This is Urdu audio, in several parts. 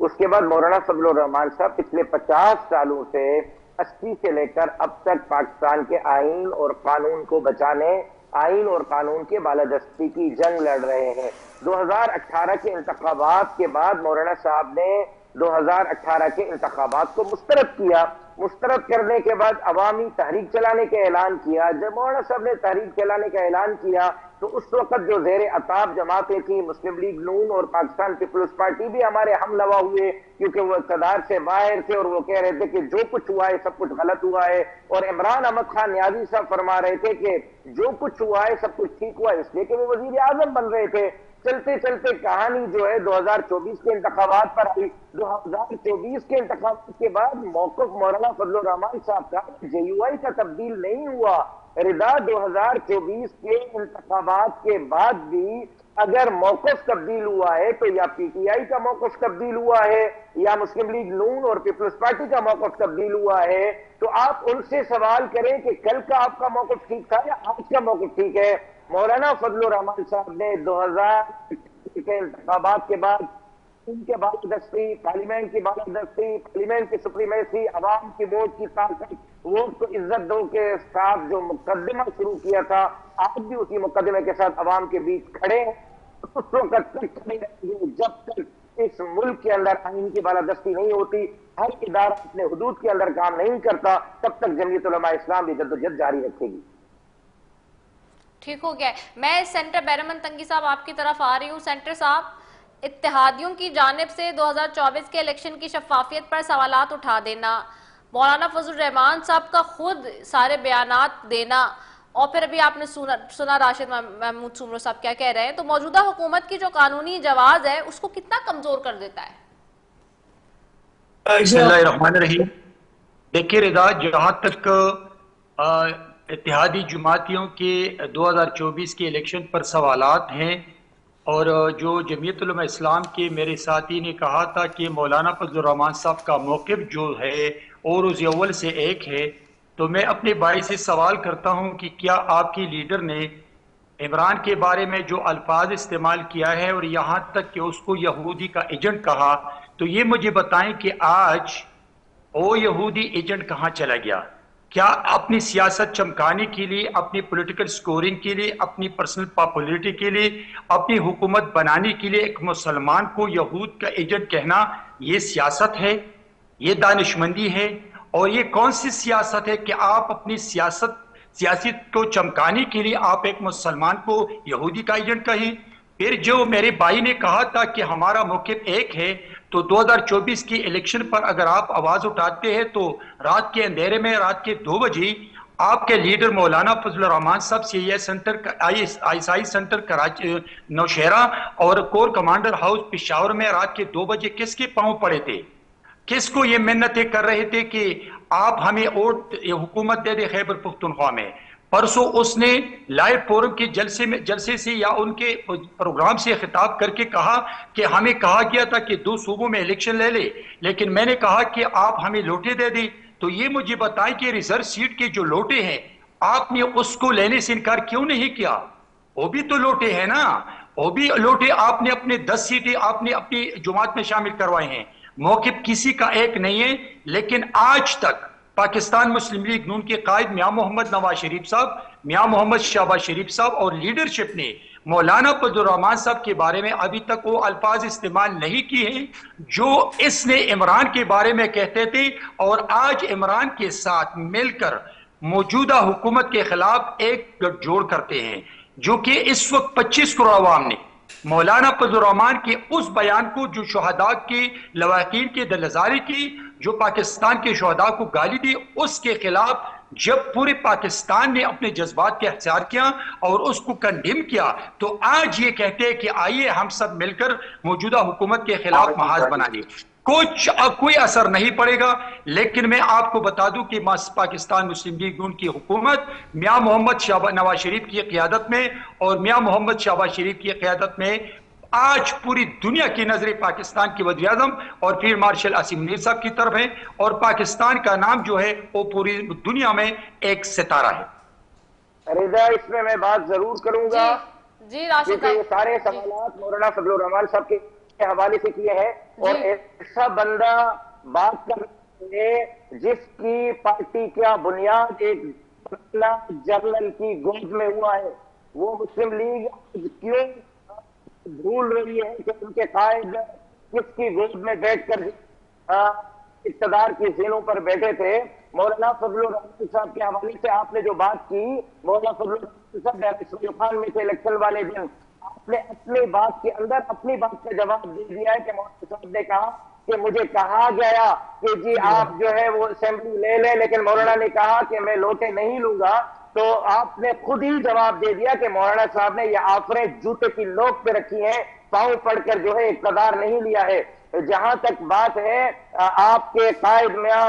اس کے بعد مولانا فضل الرحمان صاحب پچھلے 50 سالوں سے 80 سے لے کر اب تک پاکستان کے آئین اور قانون کو بچانے، آئین اور قانون کے بالادستی کی جنگ لڑ رہے ہیں۔ 2018 کے انتخابات کے بعد مولانا صاحب نے 2018 کے انتخابات کو مسترد کیا، مسترد کرنے کے بعد عوامی تحریک چلانے کا اعلان کیا۔ جب مولانا صاحب نے تحریک چلانے کا اعلان کیا تو اس وقت جو زیر عطاب جماعتیں تھیں، مسلم لیگ نون اور پاکستان پیپلز پارٹی بھی ہمارے ہم نوا ہوئے، کیونکہ وہ اقتدار سے باہر تھے اور وہ کہہ رہے تھے کہ جو کچھ ہوا ہے سب کچھ غلط ہوا ہے، اور عمران احمد خان نیازی صاحب فرما رہے تھے کہ جو کچھ ہوا ہے سب کچھ ٹھیک ہوا ہے، اس لیے کہ وہ وزیر اعظم بن رہے تھے۔ چلتے چلتے کہانی جو ہے 2024 کے انتخابات پر آئی۔ 2024 کے انتخابات کے بعد موقف مولانا فضل الرحمان صاحب کا JUI کا تبدیل نہیں ہوا۔ رضا 2024 کے انتخابات کے بعد بھی اگر موقف تبدیل ہوا ہے تو یا PTI کا موقف تبدیل ہوا ہے یا مسلم لیگ نون اور پیپلز پارٹی کا موقف تبدیل ہوا ہے، تو آپ ان سے سوال کریں کہ کل کا آپ کا موقف ٹھیک تھا یا آج کا موقف ٹھیک ہے۔ مولانا فضل الرحمان صاحب نے 2000 کے انتخابات کے بعد ان کے بالادستی، پارلیمنٹ کی بالادستی، پارلیمنٹ کی سپریمیسی، عوام کی ووٹ کی طاقت، ووٹ کو عزت دو کے ساتھ جو مقدمہ شروع کیا تھا، آج بھی اسی مقدمے کے ساتھ عوام کے بیچ کھڑے ہیں۔ اس وقت تک کھڑے رہیں گے جب تک اس ملک کے اندر آئین کی بالادستی نہیں ہوتی، ہر ادارہ اپنے حدود کے اندر کام نہیں کرتا، تب تک جمعیت علماء اسلام بھی جدوجہد جاری رکھے گی۔ ٹھیک ہو گیا۔ میں سینٹر بیرمن تنگی صاحب آپ کی طرف آ رہی ہوں۔ سینٹر صاحب، اتحادیوں کی جانب سے 2024 کے الیکشن کی شفافیت پر سوالات اٹھا دینا، مولانا فضل الرحمان صاحب کا خود سارے بیانات دینا، اور پھر ابھی آپ نے سنا راشد محمود سومرو صاحب کیا کہہ رہے ہیں، تو موجودہ حکومت کی جو قانونی جواز ہے اس کو کتنا کمزور کر دیتا ہے؟ بسم اللہ الرحمن الرحیم۔ دیکھیے رضا، جہاں تک اتحادی جماعتیوں کے 2024 کے الیکشن پر سوالات ہیں، اور جو جمعیت علماء اسلام کے میرے ساتھی نے کہا تھا کہ مولانا فضل الرحمان صاحب کا موقف جو ہے اور روز اول سے ایک ہے، تو میں اپنے بھائی سے سوال کرتا ہوں کہ کیا آپ کی لیڈر نے عمران کے بارے میں جو الفاظ استعمال کیا ہے اور یہاں تک کہ اس کو یہودی کا ایجنٹ کہا، تو یہ مجھے بتائیں کہ آج وہ یہودی ایجنٹ کہاں چلا گیا؟ کیا اپنی سیاست چمکانے کے لیے، اپنی پولیٹیکل سکورنگ کے لیے، اپنی پرسنل پاپولیرٹی کے لیے، اپنی حکومت بنانے کے لیے ایک مسلمان کو یہود کا ایجنٹ کہنا یہ سیاست ہے؟ یہ دانشمندی ہے؟ اور یہ کون سی سیاست ہے کہ آپ اپنی سیاست کو چمکانے کے لیے آپ ایک مسلمان کو یہودی کا ایجنٹ کہیں؟ پھر جو میرے بھائی نے کہا تھا کہ ہمارا موقف ایک ہے، تو 2024 کی الیکشن پر اگر آپ آواز اٹھاتے ہیں تو رات کے اندھیرے میں رات کے 2 بجے آپ کے لیڈر مولانا فضل الرحمان صاحب CI سینٹر کراچی نوشہرہ اور کور کمانڈر ہاؤس پشاور میں رات کے 2 بجے کس کے پاؤں پڑے تھے؟ کس کو یہ منتیں کر رہے تھے کہ آپ ہمیں حکومت دے دے خیبر پختونخوا میں؟ پرسوں اس نے لائیو فورم کے جلسے سے یا ان کے پروگرام سے خطاب کر کے کہا کہ ہمیں کہا گیا تھا کہ 2 صوبوں میں الیکشن لے لے، لیکن میں نے کہا کہ آپ ہمیں لوٹے دے دیں۔ تو یہ مجھے بتائیں کہ ریزرو سیٹ کے جو لوٹے ہیں آپ نے اس کو لینے سے انکار کیوں نہیں کیا؟ وہ بھی تو لوٹے ہیں نا، وہ بھی لوٹے آپ نے اپنے 10 سیٹیں آپ نے اپنی جماعت میں شامل کروائے ہیں۔ موقف کسی کا ایک نہیں ہے، لیکن آج تک پاکستان مسلم لیگ نون کے قائد میاں محمد نواز شریف صاحب، میاں محمد شہباز شریف صاحب اور لیڈرشپ نے مولانا فضل الرحمان صاحب کے بارے میں ابھی تک وہ الفاظ استعمال نہیں کیے ہیں جو اس نے عمران کے بارے میں کہتے تھے، اور آج عمران کے ساتھ مل کر موجودہ حکومت کے خلاف ایک گٹھ جوڑ کرتے ہیں، جو کہ اس وقت 25 کروڑ عوام نے مولانا فضل الرحمان کے اس بیان کو جو شہداء کی لواحقین کے دلزاری کی، جو پاکستان کے شہداء کو گالی دی، اس کے خلاف جب پورے پاکستان نے اپنے جذبات کا احتجاج کیا اور اس کو کنڈیم کیا، تو آج یہ کہتے ہیں کہ آئیے ہم سب مل کر موجودہ حکومت کے خلاف محاذ بنا لیں۔ کوئی اثر نہیں پڑے گا۔ لیکن میں آپ کو بتا دوں کہ پاکستان مسلم لیگ نون کی حکومت میاں محمد نواز شریف کی قیادت میں اور میاں محمد شہباز شریف کی قیادت میں آج پوری دنیا کی نظریں پاکستان کے وزیر اعظم اور فیلڈ مارشل عاصم منیر صاحب کی طرف ہیں، اور پاکستان کا نام جو ہے وہ پوری دنیا میں ایک ستارہ ہے۔ رضا، اس میں میں بات ضرور کروں گا، جی راشد کیونکہ یہ سارے سوالات مولانا فضل الرحمان صاحب کے کے حوالے سے کیے ہیں, اور ایسا بندہ بات کرنے جس کی پارٹی کا بنیاد ایک جنرل کی گود میں ہوا ہے, وہ مسلم لیگ کیوں بھول رہی ہے کہ ان کے قائد کس کی گود میں بیٹھ کر اقتدار کی زینوں پر بیٹھے تھے. مولانا فضل الرحمان صاحب کے حوالے سے آپ نے جو بات کی, مولانا فضل الرحمان صاحب اسماعیل خان میں سے الیکشن والے دن آپ نے اپنی بات کے اندر اپنی بات کا جواب دے دیا ہے کہ مولانا صاحب نے کہا کہ مجھے کہا گیا کہ جی آپ جو ہے وہ اسمبلی لے لیں, لیکن مولانا نے کہا کہ میں لوٹے نہیں لوں گا. تو آپ نے خود ہی جواب دے دیا کہ مولانا صاحب نے یہ آفریں جوتے کی نوک پہ رکھی ہیں, پاؤں پڑ کر جو ہے اقتدار نہیں لیا ہے. جہاں تک بات ہے آپ کے قائد میاں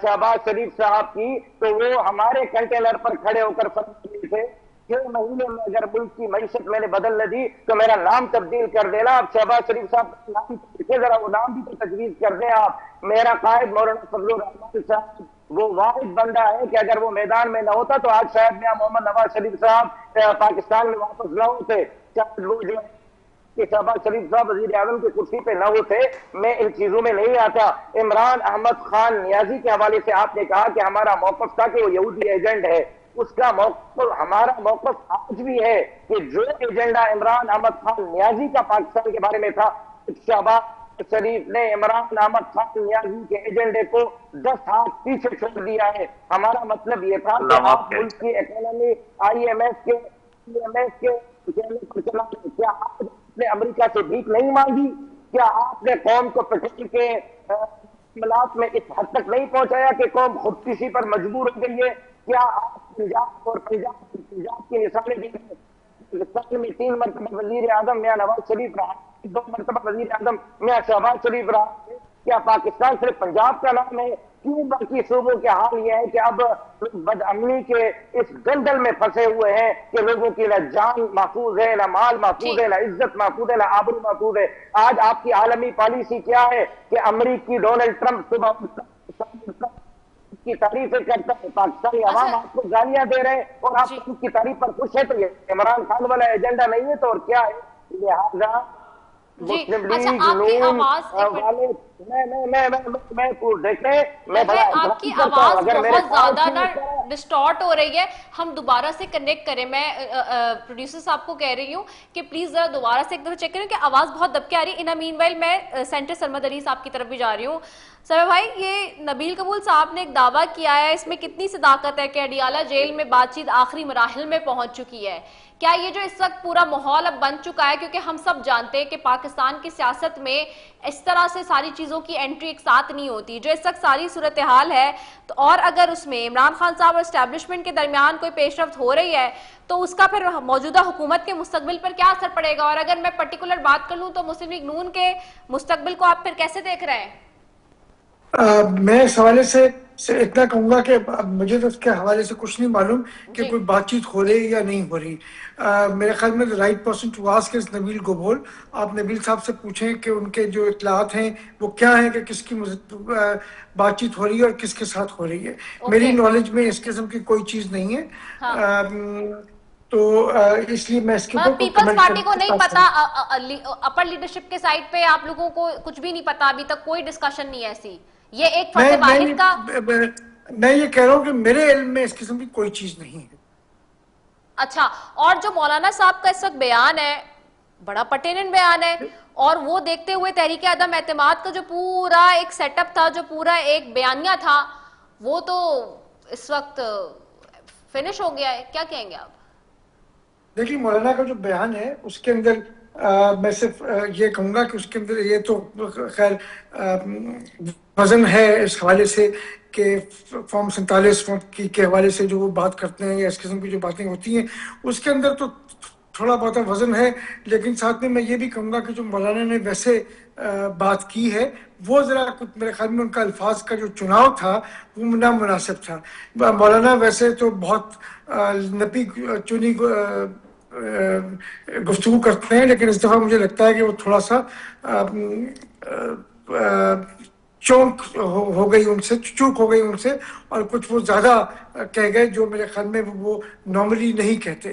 شہباز شریف صاحب کی, تو وہ ہمارے کنٹینر پر کھڑے ہو کر فرماتے تھے 6 مہینے میں اگر ملک کی معیشت میں نے بدل نہ دی تو میرا نام تبدیل کر دینا. اب شہباز شریف صاحب کا نام ذرا وہ نام بھی تو تجویز کر دیں آپ. میرا قائد مولانا فضل الرحمان صاحب وہ واحد بندہ ہے کہ اگر وہ میدان میں نہ ہوتا تو آج شاید میاں محمد نواز شریف صاحب پاکستان میں واپس نہ ہوتے. وہ جو کہ شہباز شریف صاحب وزیر اعظم کی کرسی پہ نہ ہوتے. میں ان چیزوں میں نہیں آتا. عمران احمد خان نیازی کے حوالے سے آپ نے کہا کہ ہمارا موقف تھا کہ وہ یہودی ایجنٹ ہے. اس کا موقف, ہمارا موقف آج بھی ہے کہ جو ایجنڈا عمران احمد خان نیازی کا پاکستان کے بارے میں تھا, شہباز شریف نے عمران احمد خان نیازی کے ایجنڈے کو 10 ہاتھ پیچھے چھوڑ دیا ہے. ہمارا مطلب یہ تھا کہ آپ ملک کی اکانومی IMF کے کیا آپ نے امریکہ سے بھیک نہیں مانگی؟ کیا آپ نے قوم کو پیٹرول کے معاملات میں اس حد تک نہیں پہنچایا کہ قوم خودکشی پر مجبور ہو گئی ہے؟ کیا آپ پنجاب کی مثالیں دی ہیں؟ پاکستان میں 3 مرتبہ وزیر اعظم میاں نواز شریف رہا, 2 مرتبہ وزیر اعظم میاں شہباز شریف رہا. کیا پاکستان صرف پنجاب کا نام ہے؟ کیوں باقی صوبوں کے حال یہ ہے کہ اب بد امنی کے اس دلدل میں پھنسے ہوئے ہیں کہ لوگوں کی نہ جان محفوظ ہے, نہ مال محفوظ ہے, نہ عزت محفوظ ہے, نہ آبرو محفوظ ہے. آج آپ کی عالمی پالیسی کیا ہے کہ امریکی ڈونلڈ ٹرمپ صبح کی تعریفیں کرتا ہے, پاکستانی عوام آپ کو گالیاں دے رہے ہیں اور آپ ان کی تعریف پر خوش ہے. تو یہ عمران خان والا ایجنڈا نہیں ہے تو اور کیا ہے؟ لہٰذا مسلم لیگ نون والے آپ کی آواز بہت زیادہ نا ڈسٹارٹ ہو رہی ہے. ہم دوبارہ سے کنیکٹ کریں. میں پروڈیوسر صاحب کو کہہ رہی ہوں کہ پلیز ذرا دوبارہ سے ایک دفعہ چیک کریں کہ آواز بہت دب کے آ رہی ہے. ان مین وائل میں سینٹر سرمد علی صاحب کی طرف بھی جا رہی ہوں. سر بھائی, یہ نبیل قبول صاحب نے ایک دعویٰ کیا ہے, اس میں کتنی صداقت ہے کہ اڈیالہ جیل میں بات چیت آخری مراحل میں پہنچ چکی ہے؟ کیا یہ جو اس وقت پورا ماحول اب بن چکا ہے, کیونکہ ہم سب جانتے ہیں کہ پاکستان کی سیاست میں اس طرح سے ساری چیزوں کی انٹری ایک ساتھ نہیں ہوتی, جو اس وقت ساری صورتحال ہے, تو اور اگر اس میں عمران خان صاحب اور اسٹیبلشمنٹ کے درمیان کوئی پیش رفت ہو رہی ہے تو اس کا پھر موجودہ حکومت کے مستقبل پر کیا اثر پڑے گا؟ اور اگر میں پرٹیکولر بات کر لوں تو مسلم لیگ نون کے مستقبل کو آپ پھر کیسے دیکھ رہے ہیں؟ میں اس حوالے سے اتنا کہوں گا کہ مجھے تو اس کے حوالے سے کچھ نہیں معلوم کہ کوئی بات چیت ہو رہی یا نہیں ہو رہی. میرے خیال میں رائٹ پرسن ٹو آسک از نبیل گبول. آپ نبیل صاحب سے پوچھیں کہ ان کے جو اطلاعات ہیں وہ کیا ہیں, کہ کس کی بات چیت ہو رہی ہے اور کس کے ساتھ ہو رہی ہے. میری نالج میں اس قسم کی کوئی چیز نہیں ہے. تو اس لیے میں اس کے اوپر پیپلز پارٹی کو نہیں پتا, اپر لیڈرشپ کے سائٹ پہ آپ لوگوں کو کچھ بھی نہیں پتا, ابھی تک کوئی ڈسکشن نہیں ہے ایسی؟ یہ ایک فرد واحد کا میں یہ کہہ رہا ہوں کہ میرے علم میں اس قسم کی کوئی چیز نہیں ہے. اچھا, اور جو مولانا صاحب کا اس وقت بیان ہے بڑا پرٹیننٹ بیان ہے, اور وہ دیکھتے ہوئے تحریک عدم اعتماد کا جو پورا ایک سیٹ اپ تھا, جو پورا ایک بیانیہ تھا, وہ تو اس وقت فنش ہو گیا ہے. کیا کہیں گے آپ؟ دیکھیے, مولانا کا جو بیان ہے اس کے اندر میں صرف یہ کہوں گا کہ اس کے اندر یہ تو خیر وزن ہے اس حوالے سے کہ فارم 47 کے حوالے سے جو وہ بات کرتے ہیں یا اس قسم کی جو باتیں ہوتی ہیں اس کے اندر تو تھوڑا بہت وزن ہے. لیکن ساتھ میں یہ بھی کہوں گا کہ جو مولانا نے ویسے بات کی ہے وہ ذرا میرے خیال میں ان کا الفاظ کا جو چناؤ تھا وہ نامناسب تھا. مولانا ویسے تو بہت نپی چنی گفتگو کرتے ہیں, لیکن اس دفعہ مجھے لگتا ہے کہ وہ تھوڑا سا چونک ہو گئی ان سے, چوک ہو گئی ان سے, اور کچھ وہ زیادہ کہہ گئے جو میرے خیال میں وہ نارملی نہیں کہتے.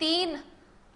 3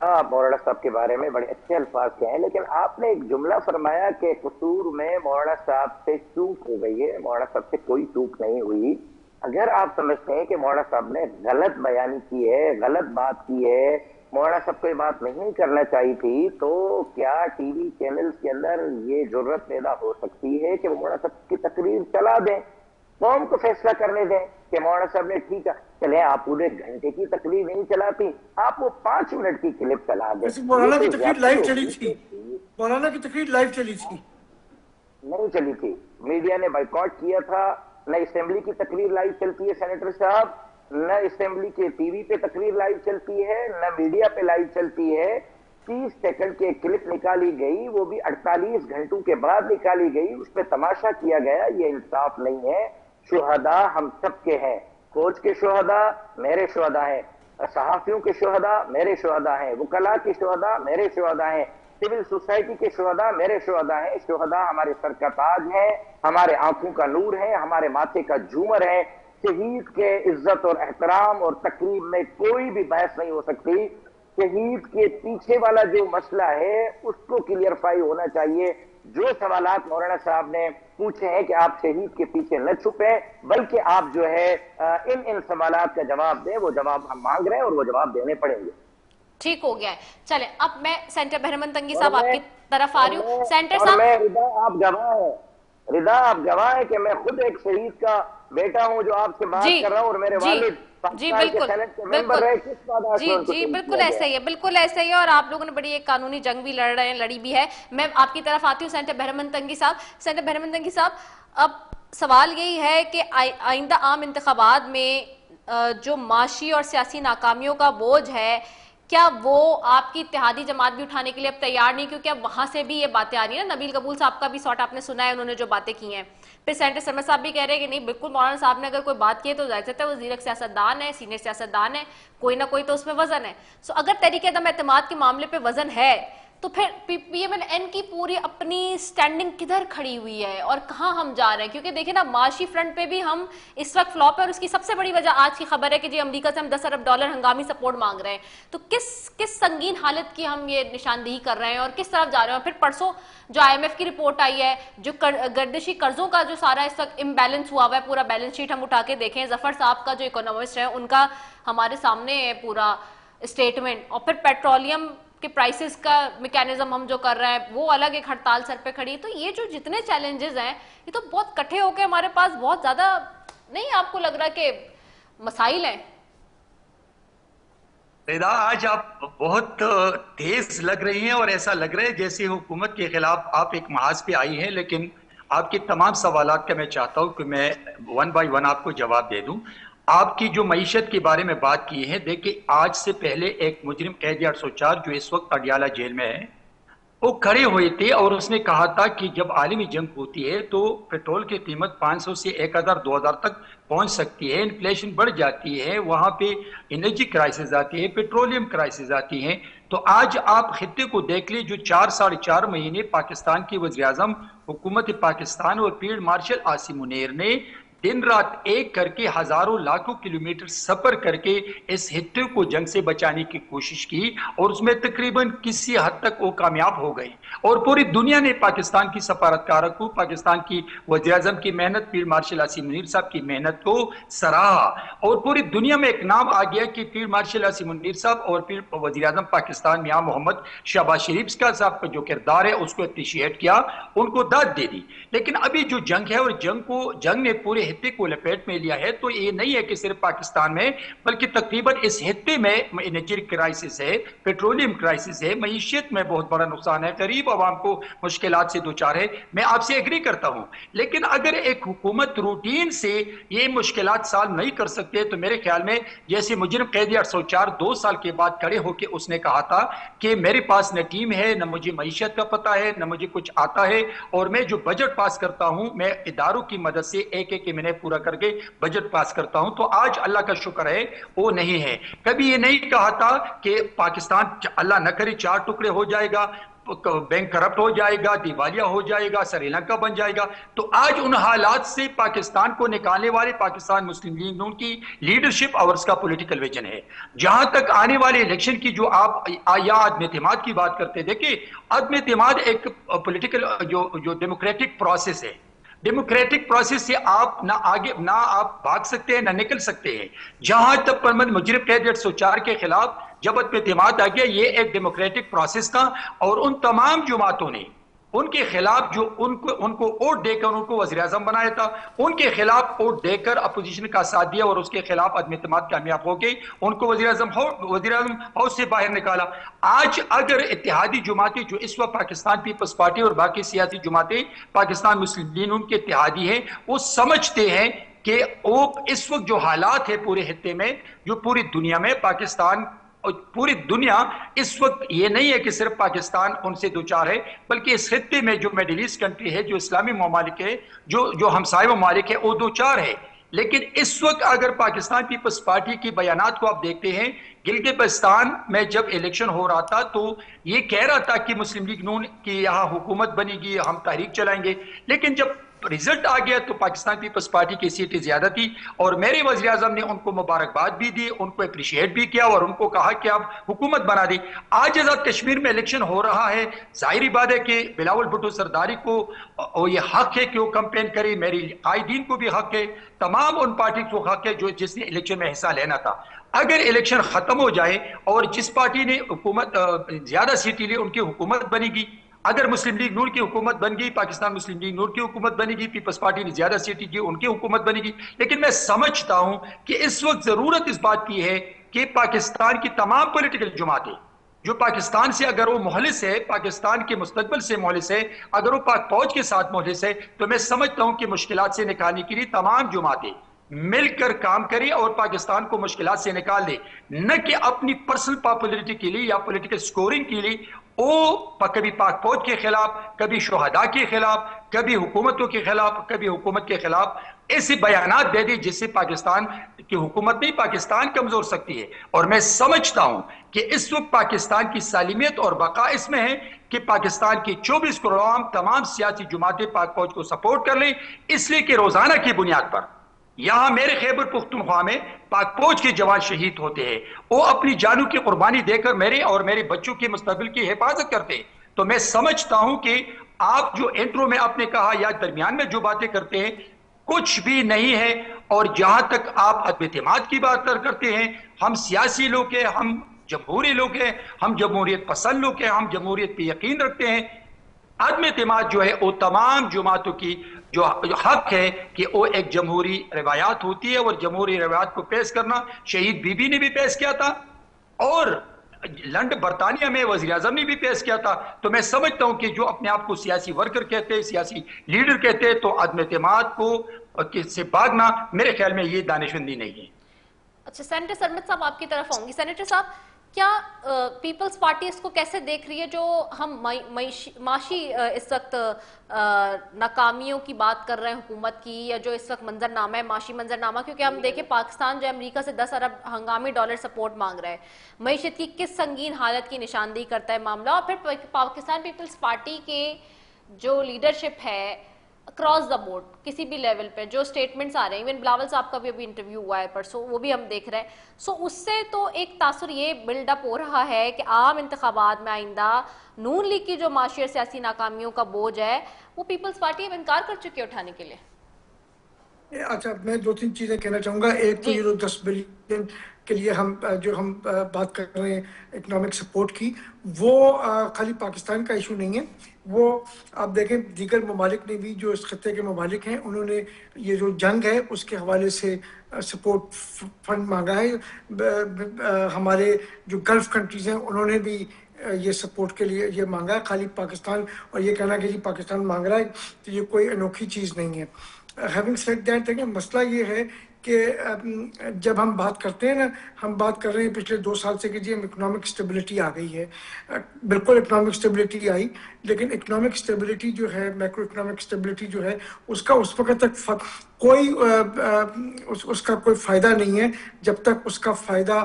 آپ مولانا صاحب کے بارے میں بڑے اچھے الفاظ کہے ہیں، لیکن آپ نے ایک جملہ فرمایا کہ قصور میں مولانا صاحب سے چوک ہو گئی ہے. مولانا صاحب سے کوئی چوک نہیں ہوئی. اگر آپ سمجھتے ہیں کہ مولانا صاحب نے غلط بیانی کی ہے، غلط بات کی ہے، مولانا صاحب کو یہ بات نہیں کرنا چاہیے تھی، تو کیا ٹی وی چینلز کے اندر یہ ضرورت پیدا ہو سکتی ہے کہ وہ مولانا صاحب کی تقریر چلا دیں، قوم کو فیصلہ کرنے دیں کہ مولانا صاحب نے ٹھیک ہے چلے آپ پورے گھنٹے کی تقریر نہیں چلاتی، آپ وہ 5 منٹ کی کلپ چلا دیں. مولانا کی تقریر لائیو چلی تھی، مولانا کی تقریر لائیو چلی تھی. نہیں چلی تھی، میڈیا نے بائیکاٹ کیا تھا. نہ اسمبلی کی تقریر لائیو چلتی ہے سینیٹر صاحب، نہ اسمبلی کے ٹی وی پہ تقریر لائیو چلتی ہے، نہ میڈیا پہ لائیو چلتی ہے. 30 سیکنڈ کی ایک کلپ نکالی گئی، وہ بھی 48 گھنٹوں کے بعد نکالی گئی، اس پہ تماشا کیا گیا. یہ انصاف نہیں ہے. شہداء ہم سب کے ہیں، فوج کے شہداء میرے شہداء ہیں، صحافیوں کے شہداء میرے شہداء ہیں، وکلاء کے شہداء میرے شہداء ہیں، سول سوسائٹی کے شہداء میرے شہداء ہیں. شہداء ہمارے سر کا تاج ہیں، ہمارے آنکھوں کا نور ہے، ہمارے ماتھے کا جھومر ہے. شہید کے عزت اور احترام اور تقریب میں کوئی بھی بحث نہیں ہو سکتی. شہید کے پیچھے والا جو مسئلہ ہے اس کو کلیئرفائی ہونا چاہیے. جو سوالات مولانا صاحب نے پوچھے ہیں کہ آپ شہید کے پیچھے نہ چھپیں، بلکہ آپ جو ہے ان سوالات کا جواب دیں. وہ جواب ہم مانگ رہے ہیں اور وہ جواب دینے پڑیں گے. ٹھیک ہو گیا ہے. چلیں اب میں سینٹر بہرمند تنگی صاحب آپ کی طرف آ رہی ہوں. سینٹر صاحب میں رضا آپ گواہ ہیں، رضا آپ گواہ ہیں کہ میں خود ایک شہید کا بیٹا ہوں جو آپ سے بات کر رہا ہوں، اور میرے والد جی بالکل بالکل ایسا ہی ہے، بالکل ایسا ہی ہے. اور آپ لوگوں نے بڑی ایک قانونی جنگ بھی لڑ رہے ہیں، لڑی بھی ہے. میں آپ کی طرف آتی ہوں سینٹر بہرمند تنگی صاحب. سینٹر بہرمند تنگی صاحب، اب سوال یہی ہے کہ آئندہ عام انتخابات میں جو معاشی اور سیاسی ناکامیوں کا بوجھ ہے، کیا وہ آپ کی اتحادی جماعت بھی اٹھانے کے لیے اب تیار نہیں؟ کیونکہ اب وہاں سے بھی یہ باتیں آ رہی ہیں نا. نبیل قبول صاحب کا بھی سارٹ آپ نے سنا ہے، انہوں نے جو باتیں کی ہیں. پھر سینٹر سرمد صاحب بھی کہہ رہے ہیں کہ نہیں بالکل مولانا صاحب نے اگر کوئی بات کی ہے تو ظاہر ہے وہ زیرک سیاستدان ہے، سینئر سیاستدان ہے، کوئی نہ کوئی تو اس میں وزن ہے. سو اگر تحریک عدم اعتماد کے معاملے پہ وزن ہے تو پھر پی ایم ایل این کی پوری اپنی سٹینڈنگ کدھر کھڑی ہوئی ہے اور کہاں ہم جا رہے ہیں؟ کیونکہ دیکھیں نا معاشی فرنٹ پہ بھی ہم اس وقت فلاپ ہے، اور اس کی سب سے بڑی وجہ آج کی خبر ہے کہ جی امریکہ سے ہم $10 ارب ہنگامی سپورٹ مانگ رہے ہیں. تو کس سنگین حالت کی ہم یہ نشاندہی کر رہے ہیں اور کس طرف جا رہے ہیں؟ اور پھر پرسوں جو آئی ایم ایف کی رپورٹ آئی ہے، جو گردشی قرضوں کا جو سارا اس وقت امبیلنس ہوا ہوا ہے، پورا بیلنس شیٹ ہم اٹھا کے دیکھیں، ظفر صاحب کا جو اکونومسٹ ہے ان کا ہمارے سامنے ہے پورا اسٹیٹمنٹ. اور پھر پیٹرولیم کہ پرائسز کا میکینزم ہم جو کر رہے ہیں وہ الگ ایک ہڑتال سر پہ کھڑی ہے. تو یہ جو جتنے چیلنجز ہیں یہ تو بہت کٹھے ہو کے ہمارے پاس بہت زیادہ نہیں آپ کو لگ رہا کہ مسائل ہیں؟ رضا آج آپ بہت تیز لگ رہی ہیں اور ایسا لگ رہا ہے جیسے حکومت کے خلاف آپ ایک محاذ پہ آئی ہیں، لیکن آپ کے تمام سوالات کا میں چاہتا ہوں کہ میں 1 بائی 1 آپ کو جواب دے دوں. آپ کی جو معیشت کے بارے میں بات کی ہے، دیکھیں آج سے پہلے ایک مجرم قیدی 804 جو اس وقت اڈیالہ جیل میں ہے، وہ کھڑے ہوئے تھے اور اس نے کہا تھا کہ جب عالمی جنگ ہوتی ہے تو پیٹرول کی قیمت 500 سے 1000 2000 تک پہنچ سکتی ہے، انفلیشن بڑھ جاتی ہے، وہاں پہ انرجی کرائسس آتی ہے، پیٹرولیم کرائسس آتی ہیں. تو آج آپ خطے کو دیکھ لیں، جو 4-4.5 مہینے پاکستان کی وزیر اعظم حکومت پاکستان اور فیلڈ مارشل عاصم منیر نے دن رات ایک کر کے ہزاروں لاکھوں کلومیٹر سفر کر کے اس خطے کو جنگ سے بچانے کی کوشش کی، اور اس میں تقریباً کسی حد تک وہ کامیاب ہو گئے. اور پوری دنیا نے پاکستان کی سفارتکاروں کو، پاکستان کی وزیر اعظم کی محنت، فیلڈ مارشل عاصم منیر صاحب کی محنت کو سراہا، اور پوری دنیا میں ایک نام آ گیا کہ فیلڈ مارشل عاصم منیر صاحب اور پھر وزیر اعظم پاکستان میاں محمد شہباز شریف کا صاحب کا جو کردار ہے اس کو اپریشیٹ کیا، ان کو داد دے دی. لیکن ابھی جو جنگ ہے اور جنگ نے پورے خطے کو لپیٹ میں لیا ہے، تو یہ نہیں ہے کہ صرف پاکستان میں بلکہ تقریباً اس خطے میں انرجی کرائسس ہے، پیٹرولیم کرائسس ہے، معیشت میں بہت بڑا نقصان ہے، غریب عوام کو مشکلات سے دوچار ہے. میں آپ سے ایگری کرتا ہوں، لیکن اگر ایک حکومت روٹین سے یہ مشکلات سالو نہیں کر سکتے تو میرے خیال میں جیسے مجرم قیدی 804 2 سال کے بعد کھڑے ہو کے اس نے کہا تھا کہ میرے پاس نہ ٹیم ہے، نہ مجھے معیشت کا پتہ ہے، نہ مجھے کچھ آتا ہے، اور میں جو بجٹ پاس کرتا ہوں میں اداروں کی مدد سے ایک مہینے پورا کر کے بجٹ پاس کرتا ہوں. تو آج اللہ کا شکر ہے وہ نہیں ہے. کبھی یہ نہیں کہا تھا کہ پاکستان اللہ نہ کرے 4 ٹکڑے ہو جائے گا. بینک کرپٹ ہو جائے گا, دیوالیہ ہو جائے گا, سری لنکا بن جائے گا. تو آج ان حالات سے پاکستان کو نکالنے والے پاکستان مسلم لیگ نون کی لیڈرشپ اور اس کا پولیٹیکل ویژن ہے. جہاں تک آنے والے الیکشن کی جو آپ یا عدم اعتماد کی بات کرتے, دیکھیں عدم اعتماد ایک پولیٹیکل جو ڈیموکریٹک پروسیس ہے. ڈیموکریٹک پروسیس سے آپ نہ آپ بھاگ سکتے ہیں نہ نکل سکتے ہیں. جہاں تک پرمند مجرم قید 104 کے خلاف جب عدم اعتماد آ گیا, یہ ایک ڈیموکریٹک پروسیس تھا اور ان تمام جماعتوں نے ان کے خلاف جو ان کو ووٹ دے کر ان کو وزیر اعظم بنایا تھا, ان کے خلاف ووٹ دے کر اپوزیشن کا ساتھ دیا اور اس کے خلاف عدم اعتماد کامیاب ہو گئی, ان کو وزیر اعظم ہاؤس سے باہر نکالا. آج اگر اتحادی جماعتیں جو اس وقت پاکستان پیپلز پارٹی اور باقی سیاسی جماعتیں پاکستان مسلم لیگ ان کے اتحادی ہیں, وہ سمجھتے ہیں کہ وہ اس وقت جو حالات ہے پورے خطے میں, جو پوری دنیا میں پاکستان اور پوری دنیا اس وقت یہ نہیں ہے کہ صرف پاکستان ان سے دوچار ہے, بلکہ اس خطے میں جو میڈل ایسٹ کنٹری ہے, جو اسلامی ممالک ہے, جو ہمسائے ممالک ہے, وہ دوچار ہے. لیکن اس وقت اگر پاکستان پیپلز پارٹی کی بیانات کو آپ دیکھتے ہیں, گلگت بلتستان میں جب الیکشن ہو رہا تھا تو یہ کہہ رہا تھا کہ مسلم لیگ نون کی یہاں حکومت بنے گی, ہم تحریک چلائیں گے. لیکن جب ریزلٹ آ گیا تو پاکستان پیپلز پارٹی کی سیٹیں زیادہ تھی اور میرے وزیر اعظم نے ان کو مبارکباد بھی دی, ان کو اپریشیٹ بھی کیا اور ان کو کہا کہ آپ حکومت بنا دی. آج آزاد کشمیر میں الیکشن ہو رہا ہے, ظاہری بات ہے کہ بلاول بھٹو سرداری کو یہ حق ہے کہ وہ کمپین کرے, میری قائدین کو بھی حق ہے, تمام ان پارٹی کو حق ہے جس نے الیکشن میں حصہ لینا تھا. اگر الیکشن ختم ہو جائے اور جس پارٹی نے حکومت زیادہ سیٹیں لی ان کی حکومت بنے گی, اگر مسلم لیگ نون کی حکومت بن گئی, پاکستان مسلم لیگ نون کی حکومت بنے گی, پیپلز پارٹی نے زیادہ سیٹیں کی ان کی حکومت بنے گی. لیکن میں سمجھتا ہوں کہ اس وقت ضرورت اس بات کی ہے کہ پاکستان کی تمام پولیٹیکل جماعتیں جو پاکستان سے اگر وہ مخلص ہے, پاکستان کے مستقبل سے مخلص ہے, اگر وہ پاک فوج کے ساتھ مخلص ہے, تو میں سمجھتا ہوں کہ مشکلات سے نکالنے کے لیے تمام جماعتیں مل کر کام کریں اور پاکستان کو مشکلات سے نکال دے, نہ کہ اپنی پرسنل پاپولرٹی کے لیے یا پولیٹیکل سکورنگ کے لیے وہ کبھی پاک فوج کے خلاف, کبھی شہداء کے خلاف, کبھی حکومتوں کے خلاف, کبھی حکومت کے خلاف ایسے بیانات دے دی جس سے پاکستان کی حکومت نہیں پاکستان کمزور سکتی ہے. اور میں سمجھتا ہوں کہ اس وقت پاکستان کی سالمیت اور بقا اس میں ہے کہ پاکستان کی 24 کروڑ عوام تمام سیاسی جماعتیں پاک فوج کو سپورٹ کر لیں, اس لیے کہ روزانہ کی بنیاد پر یہاں میرے خیبر پختونخوا میں پاک فوج کے جوان شہید ہوتے ہیں, وہ اپنی جانوں کی قربانی دے کر میرے اور میرے بچوں کے مستقبل کی حفاظت کرتے ہیں. تو میں سمجھتا ہوں کہ آپ جو انٹرو میں آپ نے کہا یا درمیان میں جو باتیں کرتے ہیں کچھ بھی نہیں ہے. اور جہاں تک آپ عدم اعتماد کی بات کرتے ہیں, ہم سیاسی لوگ ہیں, ہم جمہوری لوگ ہیں, ہم جمہوریت پسند لوگ ہیں, ہم جمہوریت پہ یقین رکھتے ہیں. عدم اعتماد جو ہے وہ تمام جماعتوں کی جو حق ہے کہ وہ ایک جمہوری روایات ہوتی ہے, اور جمہوری روایات کو پیش کرنا شہید بی بی نے بھی پیش کیا تھا اور لندن برطانیہ میں وزیر اعظم نے بھی پیش کیا تھا. تو میں سمجھتا ہوں کہ جو اپنے آپ کو سیاسی ورکر کہتے ہیں, سیاسی لیڈر کہتے ہیں, تو عدم اعتماد کو سے بھاگنا میرے خیال میں یہ دانشمندی نہیں ہے. اچھا, سینیٹر سرمد صاحب آپ کی طرف آؤں گی. سینیٹر صاحب, کیا پیپلز پارٹی اس کو کیسے دیکھ رہی ہے جو ہم معاشی اس وقت ناکامیوں کی بات کر رہے ہیں حکومت کی, یا جو اس وقت منظرنامہ ہے معاشی منظرنامہ, کیونکہ ہم دیکھیں پاکستان جو امریکہ سے 10 ارب ہنگامی ڈالر سپورٹ مانگ رہا ہے, معیشت کی کس سنگین حالت کی نشاندہی کرتا ہے معاملہ. اور پھر پاکستان پیپلز پارٹی کے جو لیڈرشپ ہے اکراس دا بورڈ کسی بھی لیول پہ جو سٹیٹمنٹس آ رہے ہیں, ایون بلاول صاحب کا بھی ابھی انٹرویو ہوا ہے پرسوں, وہ بھی ہم دیکھ رہے ہیں. سو اس سے تو ایک تاثر یہ بلڈ اپ ہو رہا ہے کہ عام انتخابات میں آئندہ نون لیگ کی جو معاشی اور سیاسی ناکامیوں کا بوجھ ہے وہ پیپلز پارٹی اب انکار کر چکی ہے اٹھانے کے لیے. اچھا, میں 2-3 چیزیں کہنا چاہوں گا. ایک تو یہ 10 بلین کے لیے ہم بات کر رہے ہیں اکنامک سپورٹ کی, وہ خالی پاکستان کا ایشو نہیں ہے. وہ آپ دیکھیں دیگر ممالک نے بھی جو اس خطے کے ممالک ہیں انہوں نے یہ جو جنگ ہے اس کے حوالے سے سپورٹ فنڈ مانگا ہے. ہمارے جو گلف کنٹریز ہیں انہوں نے بھی یہ سپورٹ کے لیے یہ مانگا ہے. خالی پاکستان اور یہ کہنا کہ جی پاکستان مانگ رہا ہے تو یہ کوئی انوکھی چیز نہیں ہے. ہیونگ سیڈ دیٹ, دیکھیں مسئلہ یہ ہے کہ جب ہم بات کرتے ہیں نا, ہم بات کر رہے ہیں پچھلے 2 سال سے کہ جی ہم اکنامک اسٹیبلٹی آ گئی ہے. بالکل اکنامک اسٹیبلٹی آئی, لیکن اکنامک اسٹیبلٹی جو ہے, میکرو اکنامک اسٹیبلٹی جو ہے, اس کا اس وقت تک کوئی اس کا کوئی فائدہ نہیں ہے جب تک اس کا فائدہ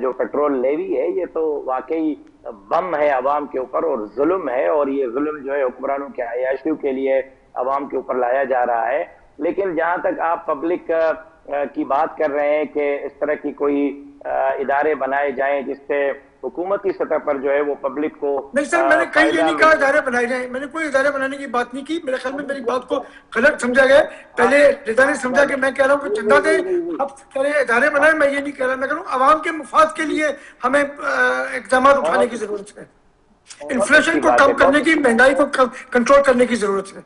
جو پیٹرول لیوی ہے یہ تو واقعی بم ہے عوام کے اوپر اور ظلم ہے، اور یہ ظلم جو ہے حکمرانوں کے عیاشیوں کے لیے عوام کے اوپر لایا جا رہا ہے. لیکن جہاں تک آپ پبلک کی بات کر رہے ہیں کہ اس طرح کی کوئی ادارے بنائے جائیں جس سے حکومتی سطح پر جو ہے وہ پبلک کو نہیں سر، میں نے کہیں یہ نہیں کہا ادارے بنائے جائیں، میں نے کوئی ادارے بنانے کی بات نہیں کی. میرے خیال میں میری بات کو غلط سمجھا گیا. پہلے رضا نے سمجھا کہ میں کہہ رہا ہوں کہ چندہ دیں، اب کہہ رہے ادارے بنائیں. میں یہ نہیں کہہ رہا، میں کہہ رہا ہوں عوام کے مفاد کے لیے ہمیں اقدامات اٹھانے کی ضرورت ہے. انفلیشن کو کم کرنے کی، مہنگائی کو کنٹرول کرنے کی ضرورت ہے.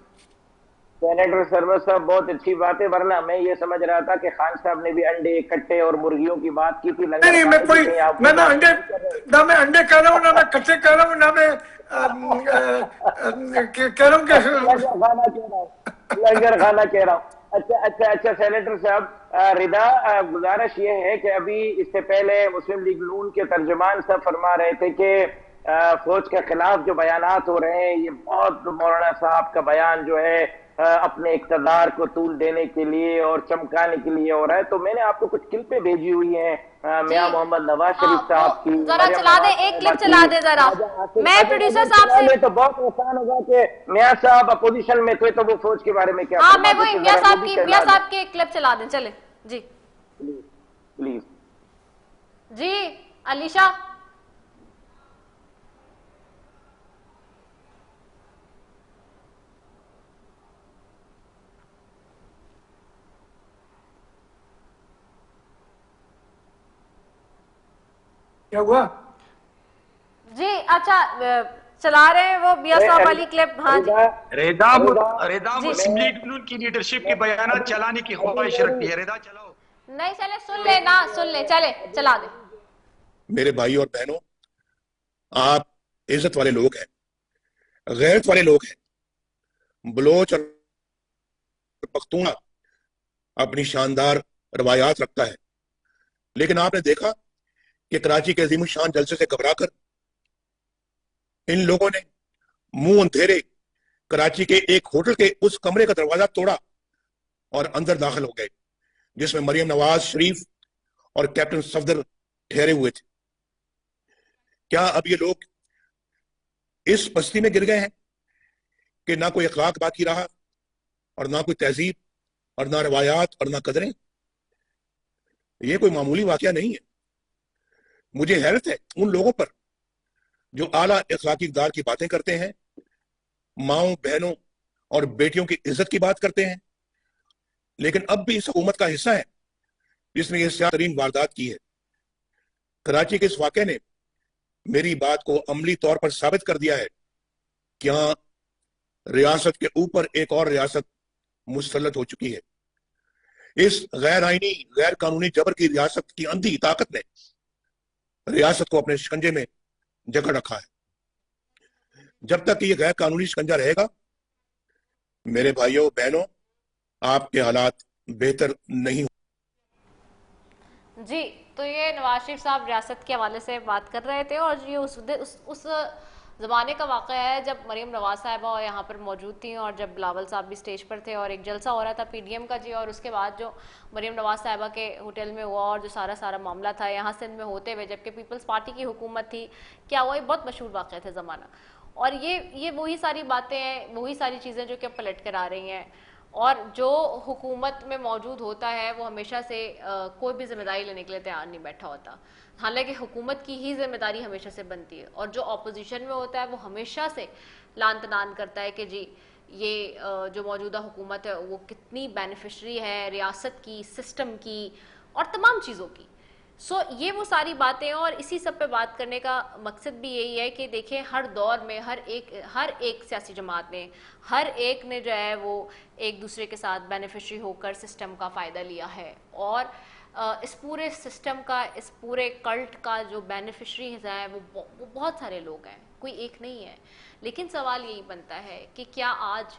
سینیٹر سرور صاحب بہت اچھی بات ہے، ورنہ میں یہ سمجھ رہا تھا کہ خان صاحب نے بھی انڈے کٹے اور مرغیوں کی بات کی تھی. نہیں، میں کوئی نہ انڈے، نہ میں انڈے کہہ رہا ہوں، نہ میں کٹے کہہ رہا ہوں، نہ میں کہہ رہا ہوں کہ لنگر کھانا کہہ رہا ہوں. اچھا سینیٹر صاحب، رضا گزارش یہ ہے کہ ابھی اس سے پہلے مسلم لیگ نون کے ترجمان صاحب فرما رہے تھے کہ فوج کے خلاف جو بیانات ہو رہے ہیں یہ بہت مولانا صاحب کا بیان جو ہے اپنے اقتدار کو طول دینے کے لیے اور چمکانے کے لیے ہو رہا ہے. تو میں نے آپ کو کچھ کلپیں بھیجی ہوئی ہیں میاں محمد نواز شریف صاحب کی. ذرا چلا دیں، ایک کلپ چلا دیں ذرا. میں پروڈیوسر صاحب سے تو بہت آسان ہوگا کہ میاں صاحب اپوزیشن میں تھے تو وہ فوج کے بارے میں کیا. ہاں، میں وہی میاں صاحب کی ایک کلپ چلا دیں. چلے جی پلیز. جی علیشا. کیا ہوا؟ جی اچھا چلا رہے ہیں وہ میاں صاحب والی کلپ. ہاں جی. رضا مسلم لیگ نون کی لیڈرشپ کے بیانات چلانے کی خواہش رکھتی ہے. رضا چلاؤ. نہیں چلے، سن لے نا، سن لے. چلے چلا دیں. میرے بھائی اور بہنوں، آپ عزت والے لوگ ہیں، غیرت والے لوگ ہیں. بلوچ اور پختونخوا اپنی شاندار روایات رکھتا ہے، لیکن آپ نے دیکھا کہ کراچی کے عظیم الشان جلسے سے گھبرا کر ان لوگوں نے منہ اندھیرے کراچی کے ایک ہوٹل کے اس کمرے کا دروازہ توڑا اور اندر داخل ہو گئے جس میں مریم نواز شریف اور کیپٹن صفدر ٹھہرے ہوئے تھے. کیا اب یہ لوگ اس پستی میں گر گئے ہیں کہ نہ کوئی اخلاق باقی رہا اور نہ کوئی تہذیب اور نہ روایات اور نہ قدریں؟ یہ کوئی معمولی واقعہ نہیں ہے. مجھے حیرت ہے ان لوگوں پر جو اعلیٰ اخلاقی اقدار کی باتیں کرتے ہیں، ماؤں بہنوں اور بیٹیوں کی عزت کی بات کرتے ہیں، لیکن اب بھی اس حکومت کا حصہ ہے جس نے یہ سیاہ ترین واردات کی ہے. کراچی کے اس واقعے نے میری بات کو عملی طور پر ثابت کر دیا ہے کہ ہاں، ریاست کے اوپر ایک اور ریاست مسلط ہو چکی ہے. اس غیر آئینی، غیر قانونی جبر کی ریاست کی اندھی طاقت نے ریاست کو اپنے شکنجے میں جکڑ رکھا ہے. جب تک یہ غیر قانونی شکنجہ رہے گا، میرے بھائیوں بہنوں، آپ کے حالات بہتر نہیں ہوں. جی تو یہ نواز شریف صاحب ریاست کے حوالے سے بات کر رہے تھے، اور یہ اس زمانے کا واقعہ ہے جب مریم نواز صاحبہ یہاں پر موجود تھیں اور جب بلاول صاحب بھی سٹیج پر تھے اور ایک جلسہ ہو رہا تھا پی ڈی ایم کا. جی اور اس کے بعد جو مریم نواز صاحبہ کے ہوٹل میں ہوا اور جو سارا معاملہ تھا یہاں سندھ میں ہوتے ہوئے جبکہ پیپلز پارٹی کی حکومت تھی، کیا ہوا؟ یہ بہت مشہور واقعہ تھا زمانہ. اور یہ وہی ساری باتیں ہیں، وہی ساری چیزیں جو کہ پلٹ کر آ رہی ہیں. اور جو حکومت میں موجود ہوتا ہے وہ ہمیشہ سے کوئی بھی ذمہ داری لینے کے لیے تیار نہیں بیٹھا ہوتا، حالانکہ حکومت کی ہی ذمہ داری ہمیشہ سے بنتی ہے. اور جو اپوزیشن میں ہوتا ہے وہ ہمیشہ سے لان تنان کرتا ہے کہ جی یہ جو موجودہ حکومت ہے وہ کتنی بینیفیشری ہے ریاست کی، سسٹم کی اور تمام چیزوں کی. یہ وہ ساری باتیں ہیں، اور اسی سب پہ بات کرنے کا مقصد بھی یہی ہے کہ دیکھیں ہر دور میں ہر ایک سیاسی جماعت نے، ہر ایک نے جو ہے وہ ایک دوسرے کے ساتھ بینیفیشری ہو کر سسٹم کا فائدہ لیا ہے. اور اس پورے سسٹم کا، اس پورے کلٹ کا جو بینیفیشریز ہیں وہ بہت سارے لوگ ہیں، کوئی ایک نہیں ہے. لیکن سوال یہی بنتا ہے کہ کیا آج